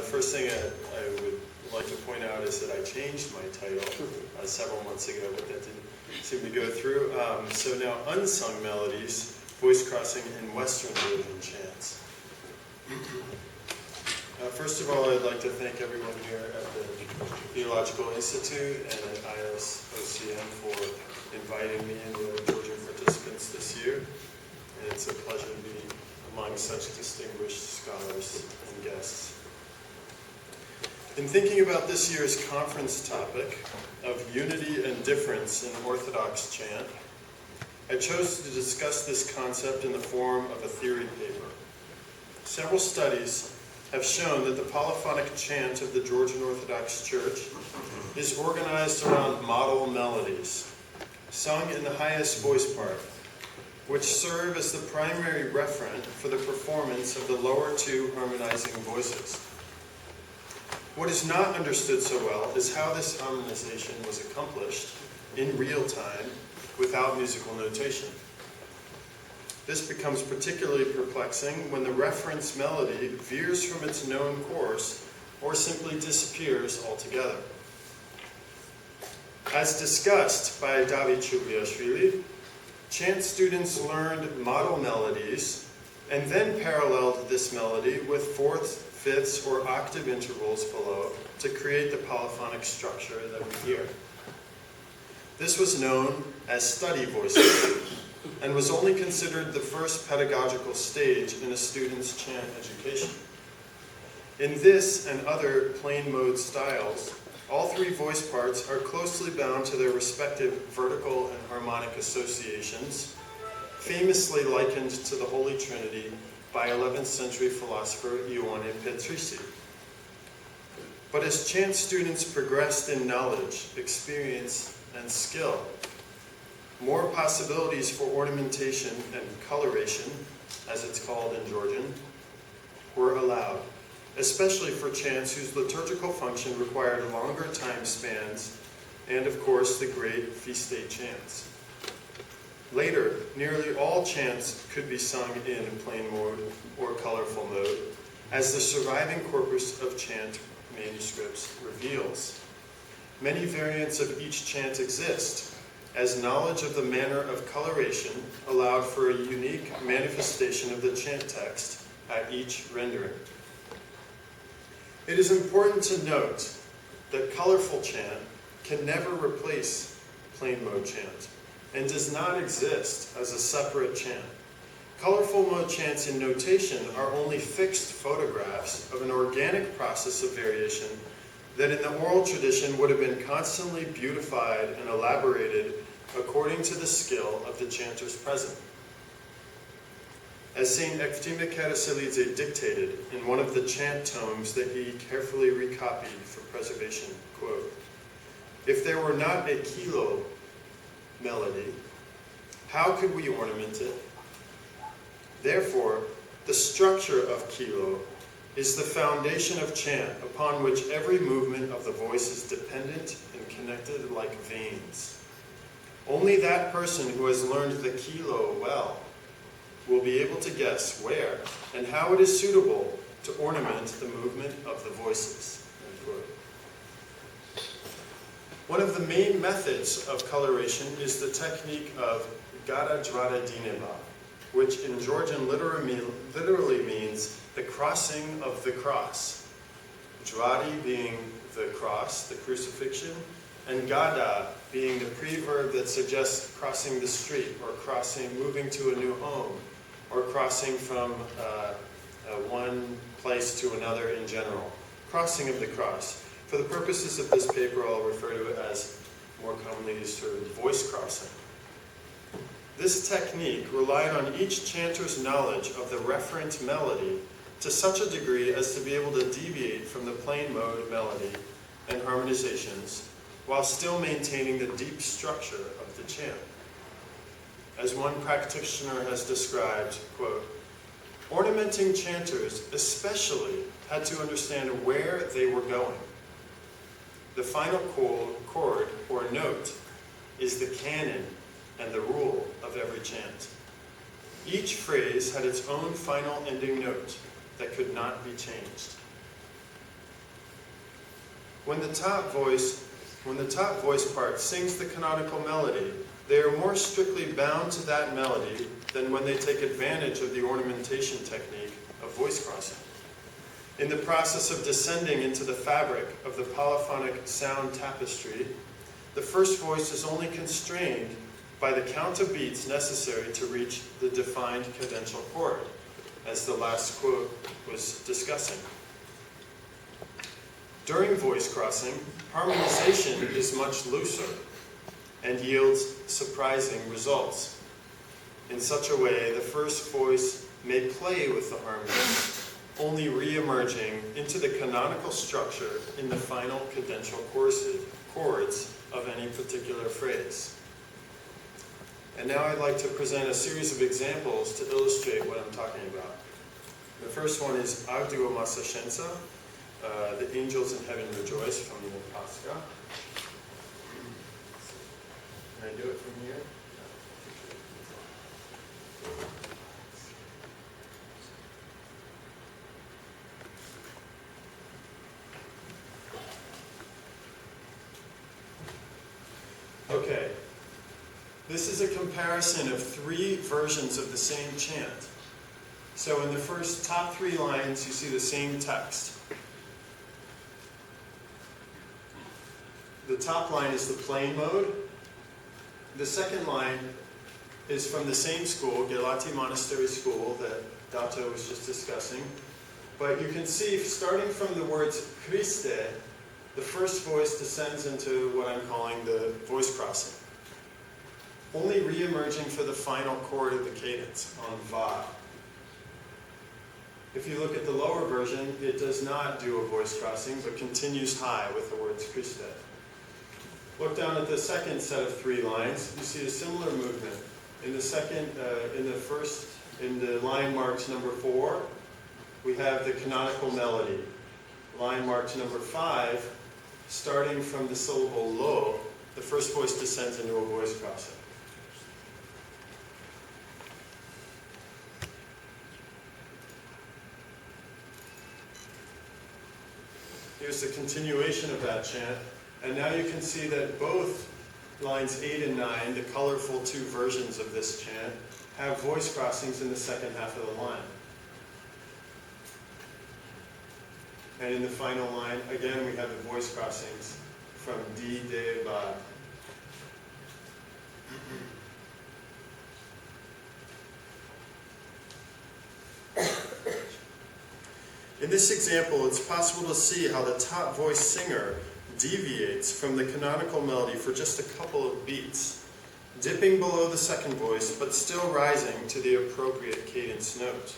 first thing I would like to point out is that I changed my title several months ago, but that didn't seem to go through. So now, Unsung Melodies, Voice Crossing in Western Georgian Chants. First of all, I'd like to thank everyone here at the Theological Institute and at ISOCM for inviting me and the Georgian participants this year. And it's a pleasure to be among such distinguished scholars and guests. In thinking about this year's conference topic of unity and difference in Orthodox chant, I chose to discuss this concept in the form of a theory paper. Several studies have shown that the polyphonic chant of the Georgian Orthodox Church is organized around modal melodies, sung in the highest voice part, which serve as the primary referent for the performance of the lower two harmonizing voices. What is not understood so well is how this harmonization was accomplished in real time without musical notation. This becomes particularly perplexing when the reference melody veers from its known course or simply disappears altogether. As discussed by David Chubliashvili, chant students learned modal melodies and then paralleled this melody with fourths, fifths, or octave intervals below to create the polyphonic structure that we hear. This was known as study voicing and was only considered the first pedagogical stage in a student's chant education. In this and other plain mode styles, all three voice parts are closely bound to their respective vertical and harmonic associations, famously likened to the Holy Trinity by 11th century philosopher Ioane Petrici. But as chant students progressed in knowledge, experience, and skill, more possibilities for ornamentation and coloration, as it's called in Georgian, were allowed, especially for chants whose liturgical function required longer time spans, and of course the great feast day chants. Later, nearly all chants could be sung in plain mode or colorful mode, as the surviving corpus of chant manuscripts reveals. Many variants of each chant exist, as knowledge of the manner of coloration allowed for a unique manifestation of the chant text at each rendering. It is important to note that colorful chant can never replace plain mode chant and does not exist as a separate chant. Colorful mode chants in notation are only fixed photographs of an organic process of variation that in the oral tradition would have been constantly beautified and elaborated according to the skill of the chanters present. As St. Eftime Karaselidze dictated in one of the chant tomes that he carefully recopied for preservation, quote, "If there were not a kilo melody, how could we ornament it? Therefore, the structure of kilo is the foundation of chant upon which every movement of the voice is dependent and connected like veins. Only that person who has learned the kilo well will be able to guess where and how it is suitable to ornament the movement of the voices." End quote. One of the main methods of coloration is the technique of gadajvaredineba, which in Georgian literally means the crossing of the cross. Jvari being the cross, the crucifixion, and gada being the preverb that suggests crossing the street or moving to a new home, or crossing from one place to another in general. Crossing of the cross. For the purposes of this paper, I'll refer to it as more commonly used term voice crossing. This technique relied on each chanter's knowledge of the referent melody to such a degree as to be able to deviate from the plain mode melody and harmonizations while still maintaining the deep structure of the chant. As one practitioner has described, quote, "Ornamenting chanters especially had to understand where they were going. The final chord or note is the canon and the rule of every chant. Each phrase had its own final ending note that could not be changed. When the top voice part sings the canonical melody, they are more strictly bound to that melody than when they take advantage of the ornamentation technique of voice crossing. In the process of descending into the fabric of the polyphonic sound tapestry, the first voice is only constrained by the count of beats necessary to reach the defined cadential chord, as the last quote was discussing. During voice crossing, harmonization is much looser and yields surprising results. In such a way, the first voice may play with the harmony, only re-emerging into the canonical structure in the final cadential chords of any particular phrase. And now I'd like to present a series of examples to illustrate what I'm talking about. The first one is Aghdgomasa Shensa, the angels in heaven rejoice, from the Pascha. Can I do it from here? Okay. This is a comparison of 3 versions of the same chant. So in the first top 3 lines, you see the same text. The top line is the plain mode. The second line is from the same school, Gelati Monastery School, that Dato was just discussing. But you can see, starting from the words Christe, the first voice descends into what I'm calling the voice crossing, only re-emerging for the final chord of the cadence, on Va. If you look at the lower version, it does not do a voice crossing, but continues high with the words Christe. Look down at the second set of 3 lines. You see a similar movement. In the line marked number 4, we have the canonical melody. Line marked number 5, starting from the syllable lo, the first voice descends into a voice crossing. Here's the continuation of that chant. And now you can see that both lines 8 and 9, the colorful 2 versions of this chant, have voice crossings in the second half of the line. And in the final line, again, we have the voice crossings from di, de, ba. In this example, it's possible to see how the top voice singer deviates from the canonical melody for just a couple of beats, dipping below the second voice, but still rising to the appropriate cadence note.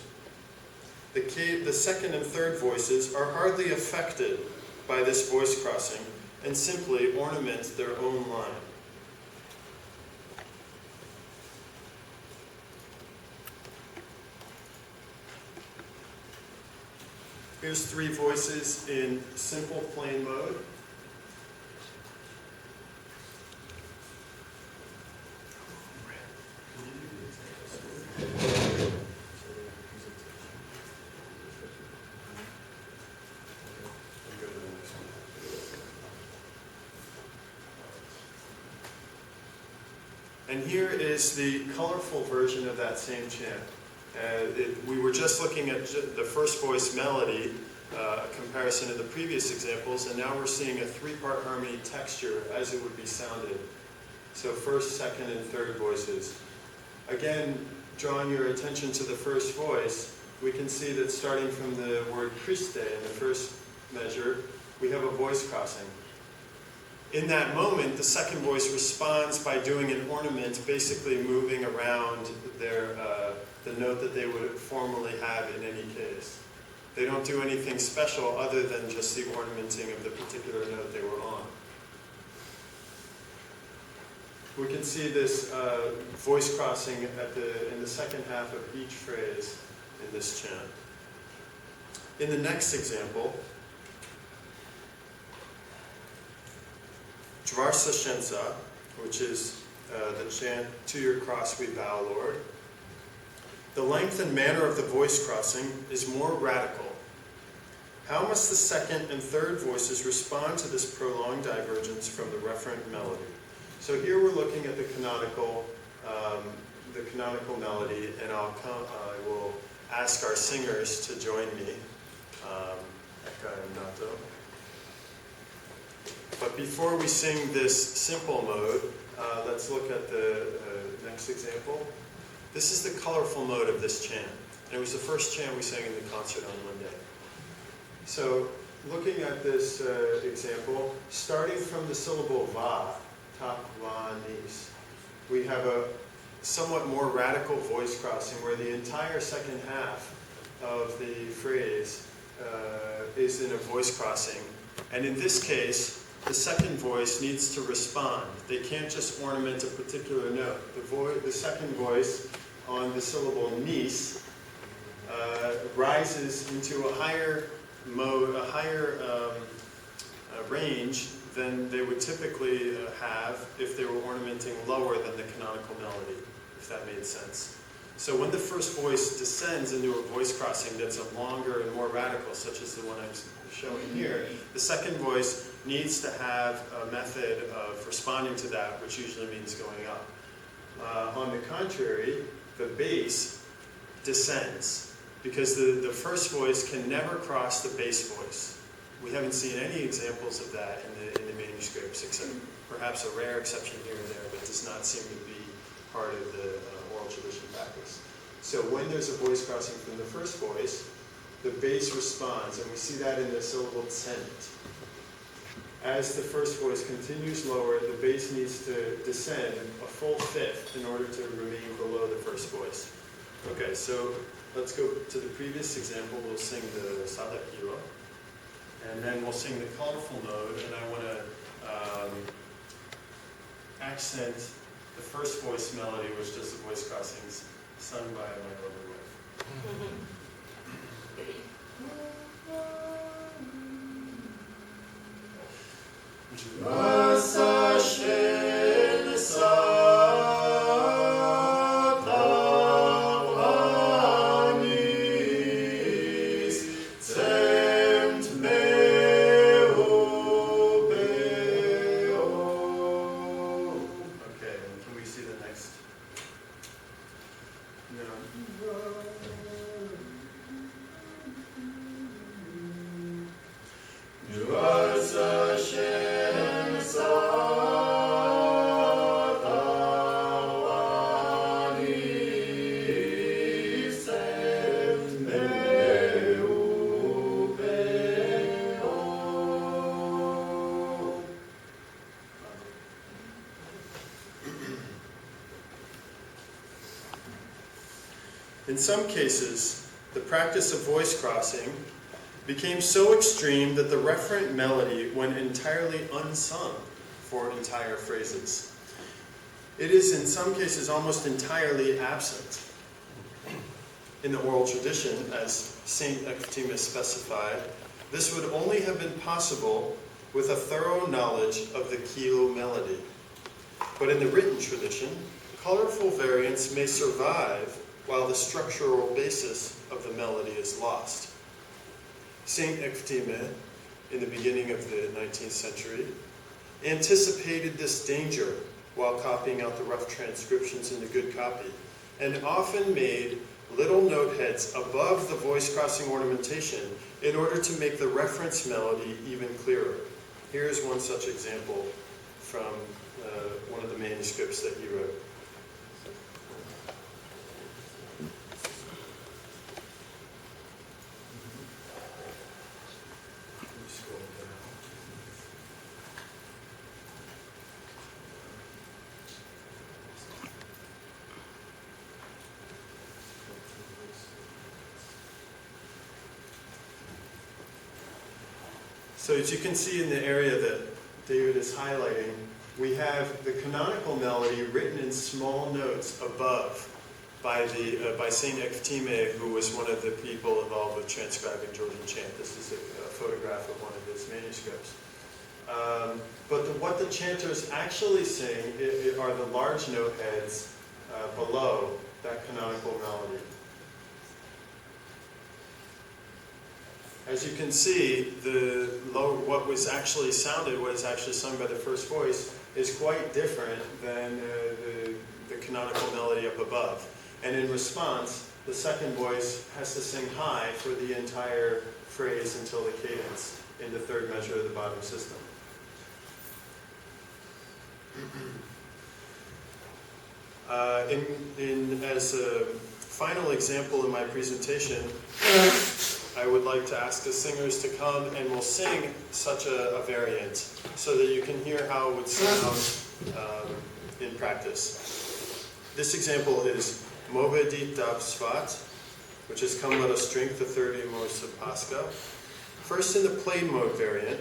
The second and third voices are hardly affected by this voice crossing and simply ornament their own line. Here's 3 voices in simple plain mode. And here is the colorful version of that same chant. We were just looking at the first voice melody, a comparison of the previous examples, and now we're seeing a 3-part harmony texture as it would be sounded. So first, second, and third voices. Again, drawing your attention to the first voice, we can see that starting from the word Christe in the first measure, we have a voice crossing. In that moment, the second voice responds by doing an ornament, basically moving around the note that they would formally have in any case. They don't do anything special other than just the ornamenting of the particular note they were on. We can see this voice crossing in the second half of each phrase in this chant. In the next example, Jvarsa Shensa, which is the chant, "To your cross we bow, Lord." The length and manner of the voice crossing is more radical. How must the second and third voices respond to this prolonged divergence from the referent melody? So here we're looking at the canonical melody, and I will ask our singers to join me. Eka and Nato. But before we sing this simple mode, let's look at the next example. This is the colorful mode of this chant. And it was the first chant we sang in the concert on Monday. So looking at this example, starting from the syllable va, tak, va, nis, we have a somewhat more radical voice crossing where the entire second half of the phrase is in a voice crossing. And in this case, the second voice needs to respond. They can't just ornament a particular note. The second voice on the syllable nis rises into a higher mode, a higher range than they would typically have if they were ornamenting lower than the canonical melody, if that made sense. So when the first voice descends into a voice crossing that's a longer and more radical, such as the one I'm showing here, the second voice needs to have a method of responding to that, which usually means going up. On the contrary, the bass descends, because the first voice can never cross the bass voice. We haven't seen any examples of that in the manuscripts, except perhaps a rare exception here and there, but does not seem to be part of the oral tradition practice. So when there's a voice crossing from the first voice, the bass responds, and we see that in the syllable tsent. As the first voice continues lower, the bass needs to descend a full fifth in order to remain below the first voice. Okay, so let's go to the previous example. We'll sing the Sadak Hiro, and then we'll sing the colorful mode, and I want to accent the first voice melody, which does the voice crossings, sung by my older wife. Jvarsa, Shensa, In some cases, the practice of voice crossing became so extreme that the referent melody went entirely unsung for entire phrases. It is in some cases almost entirely absent. In the oral tradition, as St. Ectima specified, this would only have been possible with a thorough knowledge of the kilo melody. But in the written tradition, colorful variants may survive while the structural basis of the melody is lost. St. Ectima, in the beginning of the 19th century, anticipated this danger while copying out the rough transcriptions in the good copy, and often made little note heads above the voice crossing ornamentation in order to make the reference melody even clearer. Here's one such example from one of the manuscripts that he wrote. So as you can see in the area that David is highlighting, we have the canonical melody written in small notes above by St. Ectima, who was one of the people involved with transcribing Georgian Chant. This is a photograph of one of his manuscripts. But what the chanters actually sing are the large note heads below that canonical melody. As you can see, what is actually sung by the first voice is quite different than the canonical melody up above. And in response, the second voice has to sing high for the entire phrase until the cadence in the third measure of the bottom system. As a final example in my presentation, I would like to ask the singers to come and we'll sing such a variant so that you can hear how it would sound in practice. This example is Movedit Vsvat, which is Come Let Us Drink the 30 Moors of Pascha. First in the plain mode variant,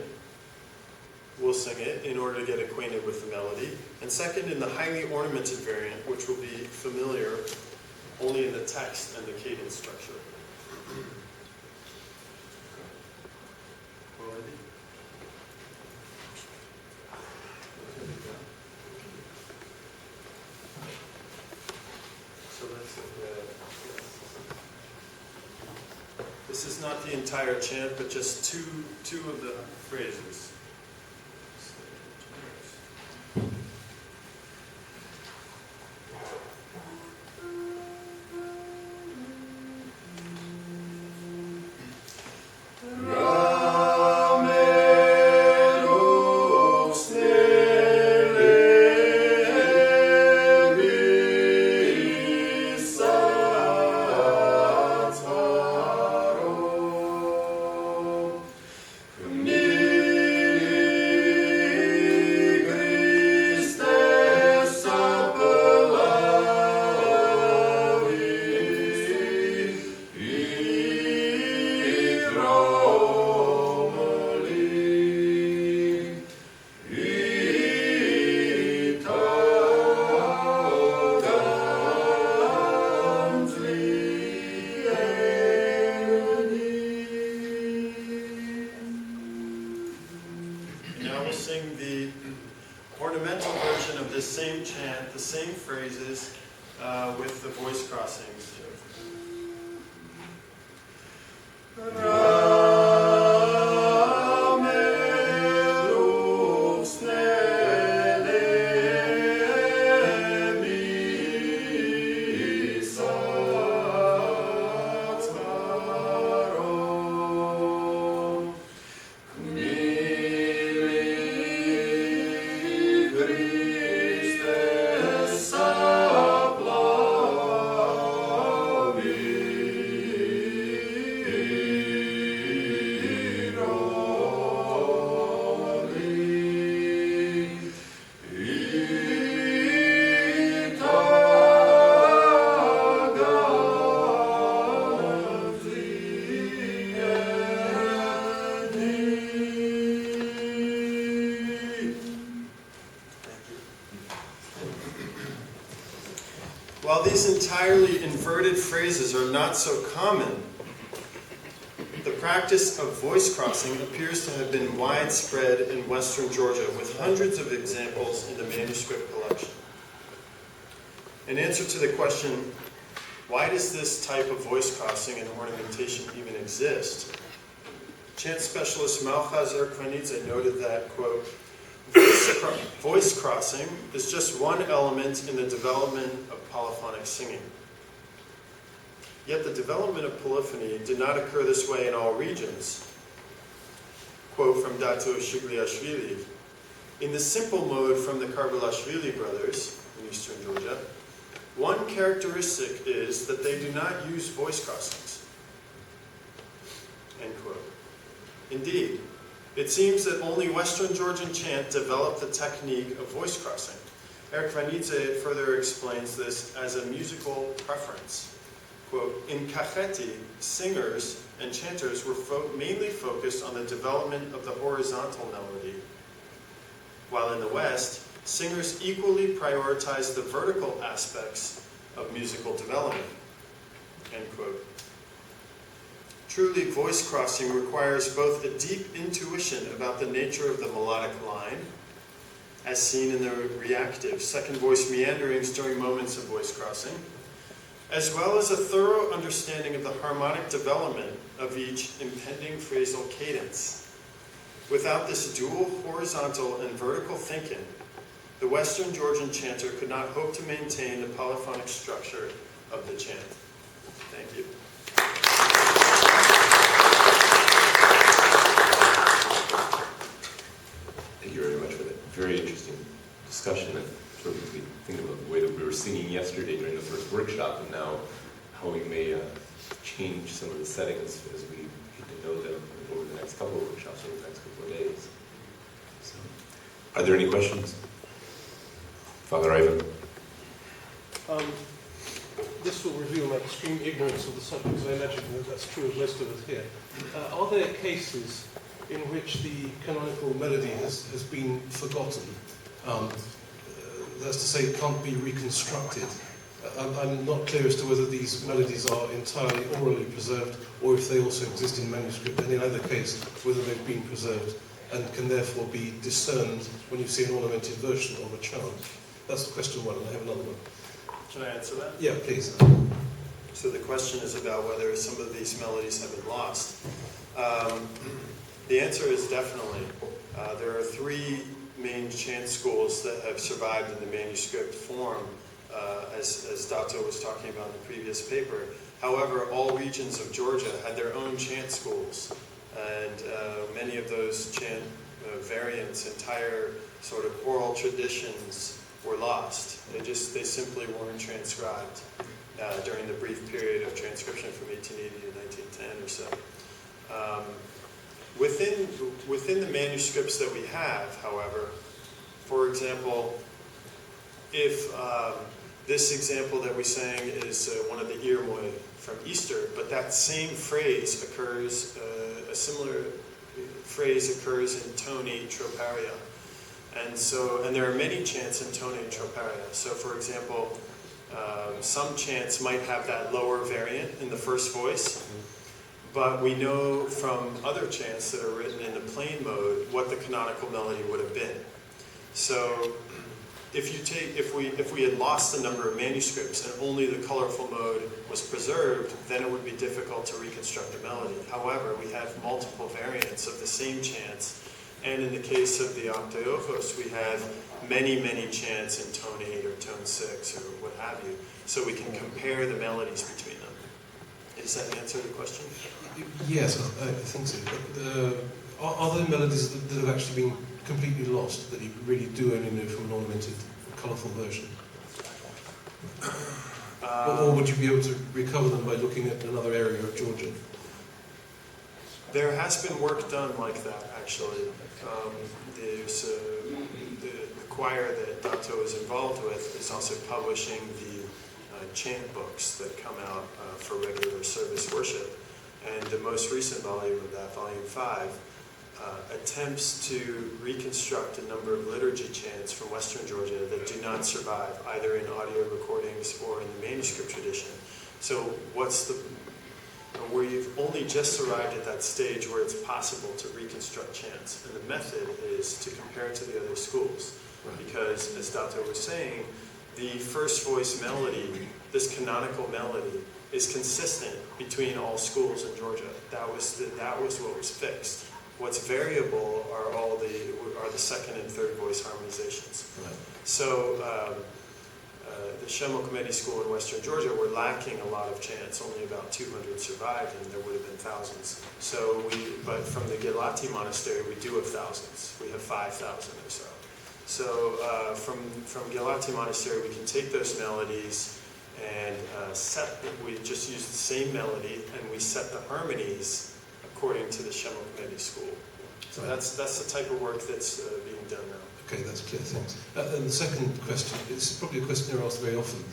we'll sing it in order to get acquainted with the melody. And second in the highly ornamented variant, which will be familiar only in the text and the cadence structure. This is not the entire chant, but just two of the phrases. With the voice crossings. While these entirely inverted phrases are not so common, the practice of voice crossing appears to have been widespread in Western Georgia, with hundreds of examples in the manuscript collection. In answer to the question, why does this type of voice crossing and ornamentation even exist? Chant specialist Heirarchy noted that, quote, voice crossing is just one element in the development of polyphonic singing. Yet the development of polyphony did not occur this way in all regions. Quote from Dato Shigliashvili, in the simple mode from the Karbalashvili brothers in eastern Georgia, one characteristic is that they do not use voice crossings. End quote. Indeed, it seems that only Western Georgian chant developed the technique of voice crossing. Referent further explains this as a musical preference. Quote, in Kakheti, singers and chanters were mainly focused on the development of the horizontal melody, while in the West, singers equally prioritized the vertical aspects of musical development. End quote. Truly, voice crossing requires both a deep intuition about the nature of the melodic line, as seen in the reactive second voice meanderings during moments of voice crossing, as well as a thorough understanding of the harmonic development of each impending phrasal cadence. Without this dual horizontal and vertical thinking, the Western Georgian chanter could not hope to maintain the polyphonic structure of the chant. Thank you. Thank you very much for that very interesting discussion, and sort of we think about the way that we were singing yesterday during the first workshop, and now how we may change some of the settings as we get to know them over the next couple of workshops, over the next couple of days. So, are there any questions? Father Ivan. This will reveal my extreme ignorance of the subject, because I imagine that that's true of most of us here. Are there cases in which the canonical melody has been forgotten? That's to say, it can't be reconstructed. I'm not clear as to whether these melodies are entirely orally preserved or if they also exist in manuscript, and in either case, whether they've been preserved and can therefore be discerned when you see an ornamented version of a chant. That's question one, and I have another one. Can I answer that? Yeah, please. So the question is about whether some of these melodies have been lost. The answer is definitely. There are three main chant schools that have survived in the manuscript form, as Dato was talking about in the previous paper. However, all regions of Georgia had their own chant schools, and many of those chant variants, entire sort of oral traditions, were lost. They simply weren't transcribed during the brief period of transcription from 1880 to 1910 or so. Within the manuscripts that we have, however, for example, if this example that we sang is one of the Irmoy from Easter, but that same phrase occurs, a similar phrase occurs in Toni Troparia. And there are many chants in Toni Troparia. So for example, some chants might have that lower variant in the first voice, but we know from other chants that are written in the plain mode what the canonical melody would have been. So if we had lost the number of manuscripts and only the colorful mode was preserved, then it would be difficult to reconstruct the melody. However, we have multiple variants of the same chants, and in the case of the Octaophos, we have many, many chants in tone 8 or tone 6 or what have you, so we can compare the melodies between them. Does that answer the question? Yes, I think so. But are there melodies that have actually been completely lost, that you really do only know from an ornamented, colourful version? Or would you be able to recover them by looking at another area of Georgia? There has been work done like that, actually. There's the choir that Dato is involved with is also publishing the chant books that come out for regular service worship. And the most recent volume of that, volume 5, attempts to reconstruct a number of liturgy chants from Western Georgia that do not survive, either in audio recordings or in the manuscript tradition. So we've only just arrived at that stage where it's possible to reconstruct chants. And the method is to compare to the other schools. Right. Because, as Dato was saying, the first voice melody, this canonical melody, is consistent between all schools in Georgia. That was what was fixed. What's variable are the second and third voice harmonizations. Right. So the Shemokmedi school in Western Georgia were lacking a lot of chants. Only about 200 survived, and there would have been thousands. But from the Gelati Monastery, we do have thousands. We have 5,000 or so. So from Gelati Monastery, we can take those melodies and we just use the same melody, and we set the harmonies according to the Shemokmedi school. So that's the type of work that's being done now. Okay, that's clear, thanks. And the second question, it's probably a question you're asked very often.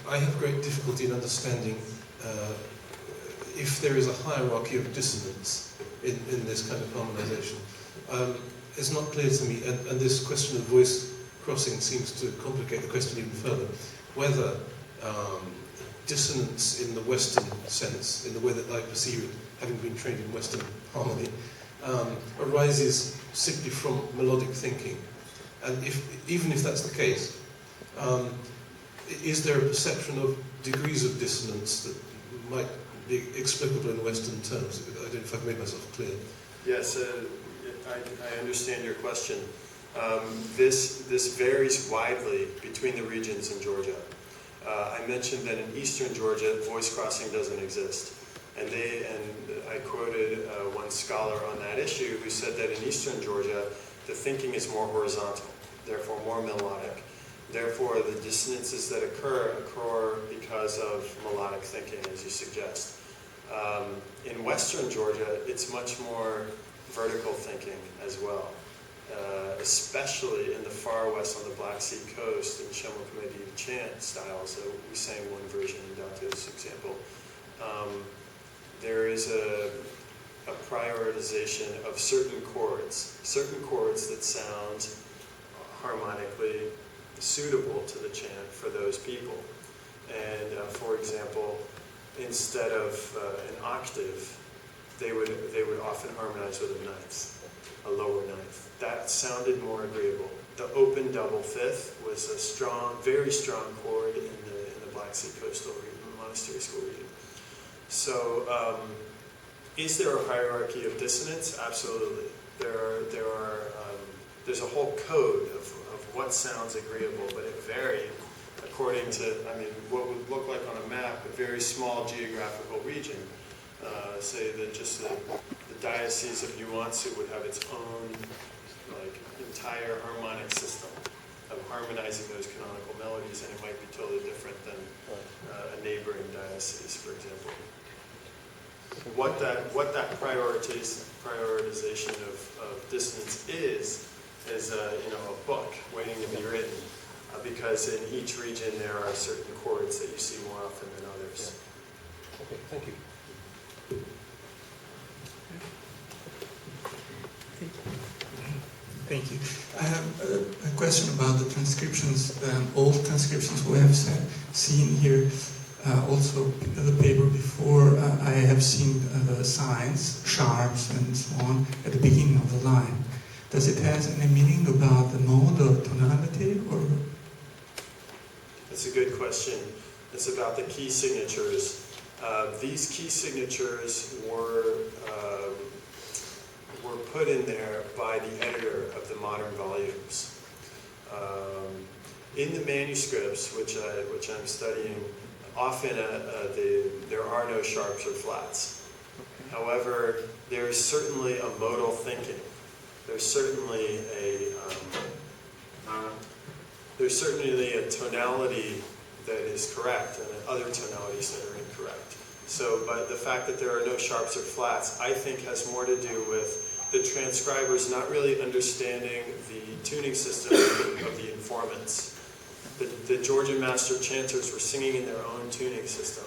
I have great difficulty in understanding if there is a hierarchy of dissonance in this kind of harmonization. It's not clear to me, and this question of voice crossing seems to complicate the question even further, whether dissonance in the Western sense, in the way that I perceive it, having been trained in Western harmony, arises simply from melodic thinking. And even if that's the case, is there a perception of degrees of dissonance that might be explicable in Western terms. I don't know if I've made myself clear. Yes, I understand your question. This varies widely between the regions in Georgia. I mentioned that in eastern Georgia, voice crossing doesn't exist. And I quoted one scholar on that issue who said that in eastern Georgia, the thinking is more horizontal, therefore more melodic. Therefore, the dissonances that occur because of melodic thinking, as you suggest. In western Georgia, it's much more vertical thinking as well, especially in the far west on the Black Sea coast in Movedit chant styles. So we sang one version in Dato's example. There is a prioritization of certain chords that sound harmonically suitable to the chant for those people. And for example, instead of an octave, they would often harmonize with a ninth, a lower ninth. That sounded more agreeable. The open double fifth was a very strong chord in the Black Sea coastal region, the Monastery school region. So, is there a hierarchy of dissonance? Absolutely. There's a whole code of what sounds agreeable, but it varied according to, what would look like on a map, a very small geographical region. Say that just the diocese of Joensuu would have its own entire harmonic system of harmonizing those canonical melodies, and it might be totally different than a neighboring diocese, for example. What that prioritization of dissonance is a book waiting to be written, because in each region there are certain chords that you see more often than others. Yeah. Okay, thank you. Thank you. I have a question about the transcriptions, old transcriptions we have seen here. Also, the paper before, I have seen signs, sharps, and so on at the beginning of the line. Does it have any meaning about the mode or tonality, or? That's a good question. It's about the key signatures. These key signatures were put in there by the editor of the modern volumes. In the manuscripts, which I'm studying, often there are no sharps or flats. However, there is certainly a modal thinking. There's certainly a tonality that is correct and other tonalities that are incorrect. So, but the fact that there are no sharps or flats, I think, has more to do with the transcribers not really understanding the tuning system of the informants. The Georgian master chanters were singing in their own tuning system,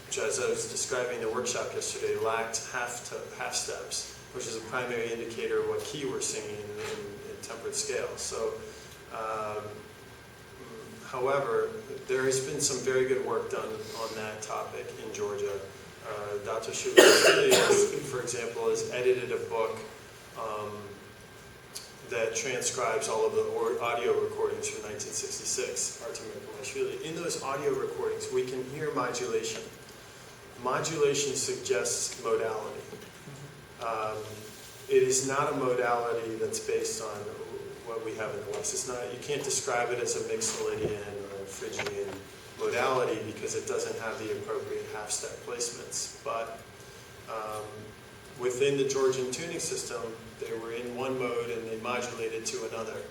which, as I was describing in the workshop yesterday, lacked half steps, which is a primary indicator of what key we're singing in temperate scale. So, however, there has been some very good work done on that topic in Georgia. Dr. Jvarsa, for example, has edited a book that transcribes all of the audio recordings from 1966, In those audio recordings, we can hear modulation. Modulation suggests modality. It is not a modality that's based on what we have in the West. It's not. You can't describe it as a Mixolydian or a Phrygian modality because it doesn't have the appropriate half-step placements. But within the Georgian tuning system, they were in one mode and they modulated to another,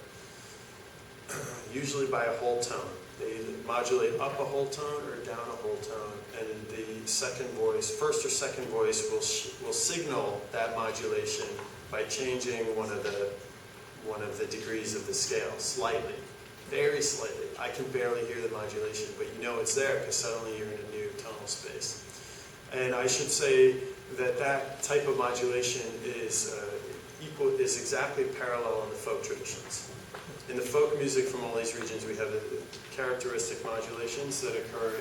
usually by a whole tone. They either modulate up a whole tone or down a whole tone, and the second voice, first or second voice, will signal that modulation by changing one of the degrees of the scale slightly, very slightly. I can barely hear the modulation, but you know it's there because suddenly you're in a new tonal space. And I should say that type of modulation is exactly parallel in the folk traditions. In the folk music from all these regions, we have the characteristic modulations that occur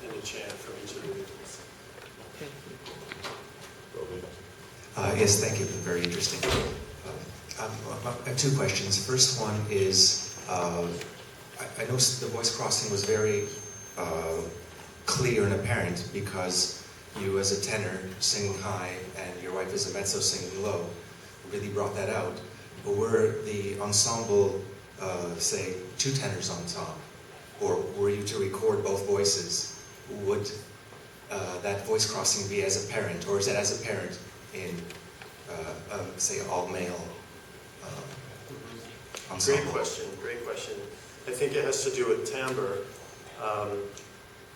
in the chant from each of the regions. Yes, thank you. Very interesting. I have two questions. First one is, I know the voice crossing was very clear and apparent because you as a tenor singing high and your wife as a mezzo singing low really brought that out. But were the ensemble, say, two tenors on top, or were you to record both voices, would that voice crossing be as apparent, or is it as apparent in, say, all-male ensemble? Great question. I think it has to do with timbre.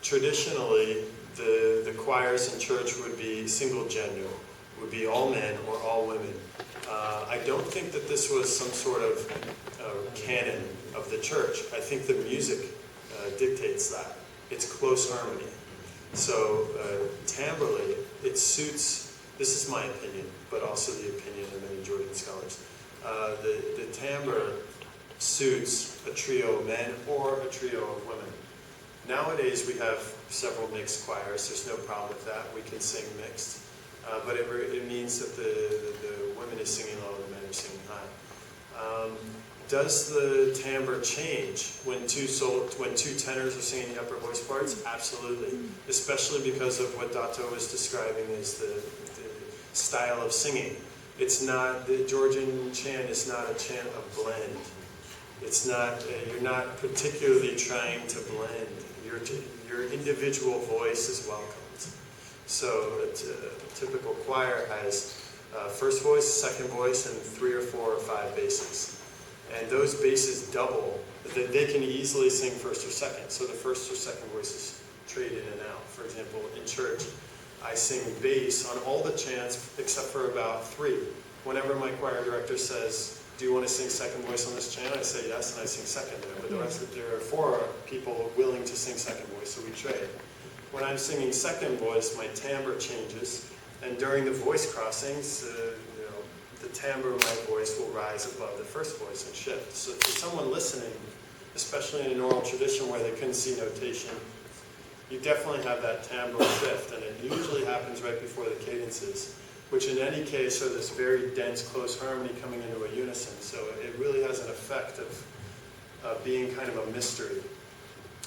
Traditionally, the choirs in church would be single gender, would be all men or all women. I don't think that this was some sort of canon of the church. I think the music dictates that. It's close harmony. So timbrely, it suits, this is my opinion, but also the opinion of many Georgian scholars. The timbre suits a trio of men or a trio of women. Nowadays we have several mixed choirs. There's no problem with that. We can sing mixed. But it means that the women is singing low and the men are singing high. Does the timbre change when two tenors are singing the upper voice parts? Absolutely. Especially because of what Dato was describing as the style of singing. It's not, the Georgian chant is not a chant of blend. It's not, you're not particularly trying to blend. Your individual voice is welcomed. So a typical choir has first voice, second voice, and 3 or 4 or 5 basses. And those basses double. They can easily sing first or second. So the first or second voices trade in and out. For example, in church, I sing bass on all the chants except for about 3. Whenever my choir director says, do you want to sing second voice on this chant? I say yes, and I sing second there. But the rest of there are 4 people willing to sing second voice, so we trade. When I'm singing second voice, my timbre changes, and during the voice crossings, the timbre of my voice will rise above the first voice and shift. So for someone listening, especially in an oral tradition where they couldn't see notation, you definitely have that timbre shift, and it usually happens right before the cadences, which in any case are this very dense, close harmony coming into a unison. So it really has an effect of being kind of a mystery.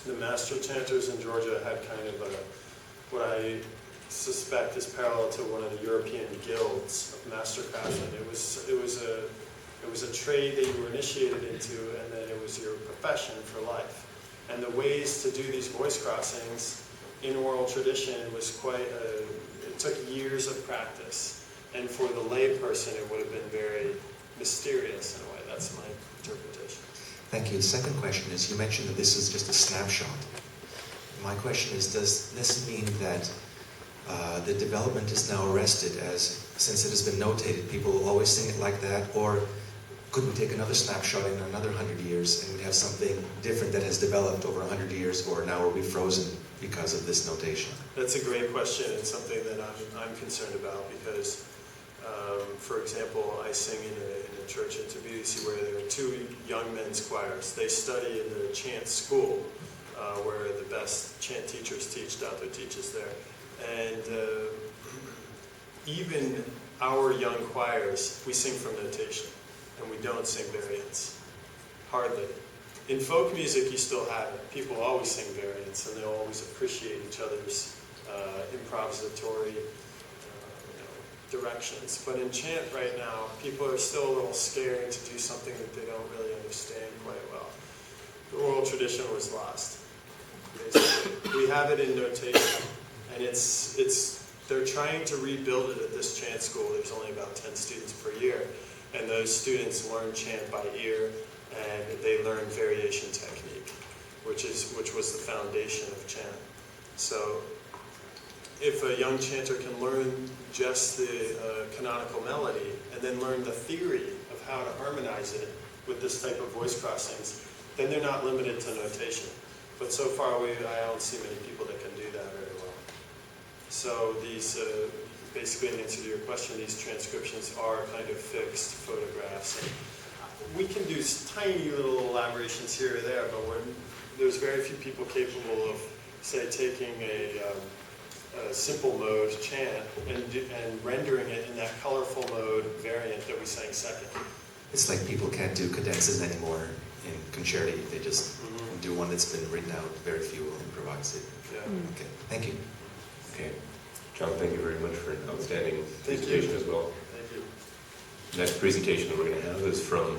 The master chanters in Georgia had kind of what I suspect is parallel to one of the European guilds of master craftsmen. It was a trade that you were initiated into, and then it was your profession for life. And the ways to do these voice crossings in oral tradition was it took years of practice. And for the lay person, it would have been very mysterious in a way. That's my interpretation. Thank you. The second question is, you mentioned that this is just a snapshot. My question is, does this mean that the development is now arrested since it has been notated, people will always sing it like that, or could we take another snapshot in another 100 years and we'd have something different that has developed over 100 years, or now are we frozen because of this notation? That's a great question. It's something that I'm concerned about because, for example, I sing in a church in Tbilisi where there are 2 young men's choirs. They study in the chant school where the best chant teachers teach. Dato teaches there. And even our young choirs, we sing from notation, and we don't sing variants. Hardly. In folk music, you still have it. People always sing variants, and they'll always appreciate each other's improvisatory directions. But in chant right now, people are still a little scared to do something that they don't really understand quite well. The oral tradition was lost. Basically. We have it in notation, and they're trying to rebuild it at this chant school. There's only about 10 students per year, and those students learn chant by ear, and they learn variation technique, which was the foundation of chant. So if a young chanter can learn just the canonical melody and then learn the theory of how to harmonize it with this type of voice crossings, then they're not limited to notation. But so far, I don't see many people that can do that very well. So these, basically in answer to your question, these transcriptions are kind of fixed photographs. And we can do tiny little elaborations here or there, but there's very few people capable of, say, taking a simple mode chant and rendering it in that colorful mode variant that we sang second. It's like people can't do cadences anymore in concerti. They just do one that's been written out, very few will improvise it. Yeah. Okay, thank you. Okay. John, thank you very much for an outstanding Thank you. presentation as well. Thank you. Next presentation that we're going to have is from